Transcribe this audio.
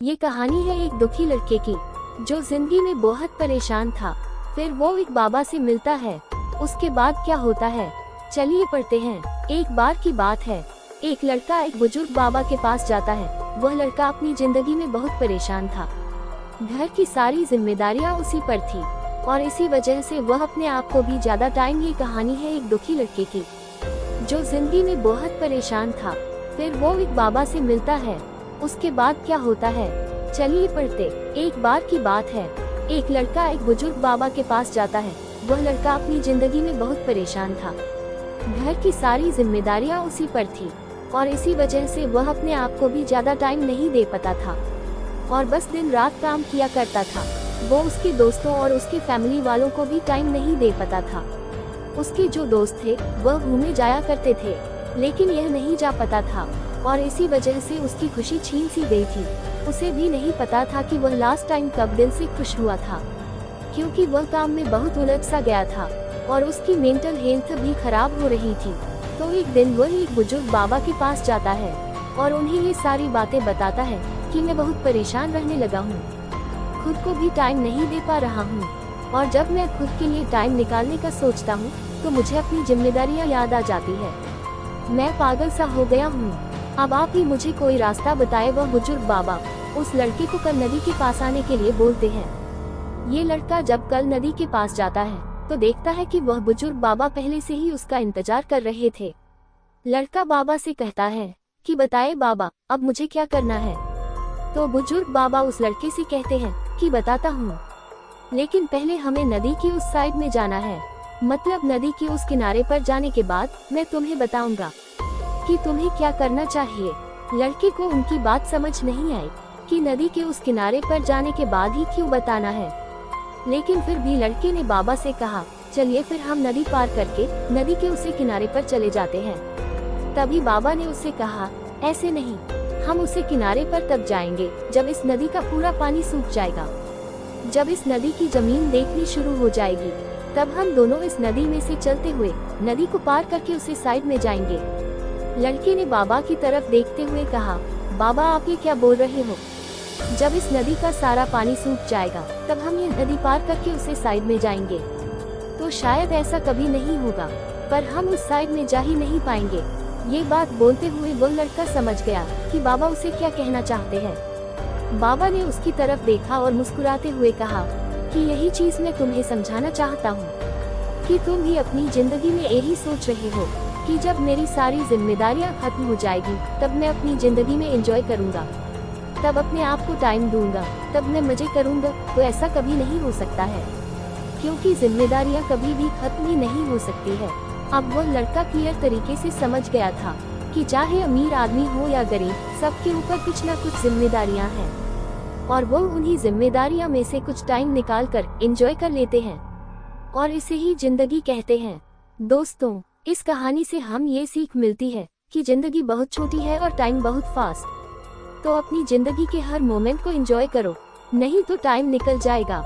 ये कहानी है एक दुखी लड़के की जो जिंदगी में बहुत परेशान था। फिर वो एक बाबा से मिलता है। उसके बाद क्या होता है, चलिए पढ़ते हैं। एक बार की बात है, एक लड़का एक बुजुर्ग बाबा के पास जाता है। वह लड़का अपनी जिंदगी में बहुत परेशान था। घर की सारी जिम्मेदारियां उसी पर थी और इसी वजह से वह अपने आप को भी ज्यादा टाइम। ये कहानी है एक दुखी लड़के की जो जिंदगी में बहुत परेशान था। फिर वो एक बाबा से मिलता है। उसके बाद क्या होता है, चलिए पढ़ते। एक बार की बात है, एक लड़का एक बुजुर्ग बाबा के पास जाता है। वह लड़का अपनी जिंदगी में बहुत परेशान था। घर की सारी जिम्मेदारियां उसी पर थी और इसी वजह से वह अपने आप को भी ज्यादा टाइम नहीं दे पाता था और बस दिन रात काम किया करता था। वो उसके दोस्तों और उसके फैमिली वालों को भी टाइम नहीं दे पाता था। उसके जो दोस्त थे वह घूमने जाया करते थे, लेकिन यह नहीं जा पाता था और इसी वजह से उसकी खुशी छीन सी गई थी। उसे भी नहीं पता था कि वह लास्ट टाइम कब दिल से खुश हुआ था, क्योंकि वह काम में बहुत उलझ सा गया था और उसकी मेंटल हेल्थ भी खराब हो रही थी। तो एक दिन वह एक बुजुर्ग बाबा के पास जाता है और उन्हें ये सारी बातें बताता है कि मैं बहुत परेशान रहने लगा हूँ, खुद को भी टाइम नहीं दे पा रहा हूँ और जब मैं खुद के लिए टाइम निकालने का सोचता हूँ तो मुझे अपनी जिम्मेदारियाँ याद आ जाती है। मैं पागल सा हो गया हूँ, अब आप ही मुझे कोई रास्ता बताए। वह बुजुर्ग बाबा उस लड़के को कल नदी के पास आने के लिए बोलते हैं। ये लड़का जब कल नदी के पास जाता है तो देखता है कि वह बुजुर्ग बाबा पहले से ही उसका इंतजार कर रहे थे। लड़का बाबा से कहता है कि बताए बाबा, अब मुझे क्या करना है। तो बुजुर्ग बाबा उस लड़के से कहते हैं कि बताता हूँ, लेकिन पहले हमें नदी की उस साइड में जाना है, मतलब नदी के उस किनारे पर जाने के बाद मैं तुम्हें बताऊंगा कि तुम्हें क्या करना चाहिए। लड़के को उनकी बात समझ नहीं आई कि नदी के उस किनारे पर जाने के बाद ही क्यों बताना है, लेकिन फिर भी लड़के ने बाबा से कहा चलिए फिर हम नदी पार करके नदी के उसी किनारे पर चले जाते हैं। तभी बाबा ने उससे कहा ऐसे नहीं, हम उसी किनारे पर तब जाएंगे जब इस नदी का पूरा पानी सूख जाएगा। जब इस नदी की जमीन देखनी शुरू हो जाएगी तब हम दोनों इस नदी में से चलते हुए नदी को पार करके उसी साइड में जाएंगे। लड़के ने बाबा की तरफ देखते हुए कहा, बाबा आप ये क्या बोल रहे हो, जब इस नदी का सारा पानी सूख जाएगा तब हम ये नदी पार करके उसे साइड में जाएंगे। तो शायद ऐसा कभी नहीं होगा, पर हम उस साइड में जा ही नहीं पाएंगे। ये बात बोलते हुए वो लड़का समझ गया कि बाबा उसे क्या कहना चाहते हैं। बाबा ने उसकी तरफ देखा और मुस्कुराते हुए कहा कि यही चीज मैं तुम्हें समझाना चाहता हूँ कि तुम भी अपनी जिंदगी में यही सोच रहे हो कि जब मेरी सारी जिम्मेदारियां खत्म हो जाएगी तब मैं अपनी जिंदगी में एंजॉय करूंगा, तब अपने आप को टाइम दूंगा, तब मैं मजे करूंगा। तो ऐसा कभी नहीं हो सकता है, क्योंकि जिम्मेदारियां कभी भी खत्म ही नहीं हो सकती है। अब वो लड़का क्लियर तरीके से समझ गया था कि चाहे अमीर आदमी हो या गरीब, सबके ऊपर कुछ न कुछ जिम्मेदारियां हैं और वो उन्हीं जिम्मेदारियां में से कुछ टाइम निकाल कर एंजॉय कर लेते हैं और इसे ही जिंदगी कहते हैं। दोस्तों, इस कहानी से हम ये सीख मिलती है कि जिंदगी बहुत छोटी है और टाइम बहुत फास्ट। तो अपनी जिंदगी के हर मोमेंट को एंजॉय करो, नहीं तो टाइम निकल जाएगा।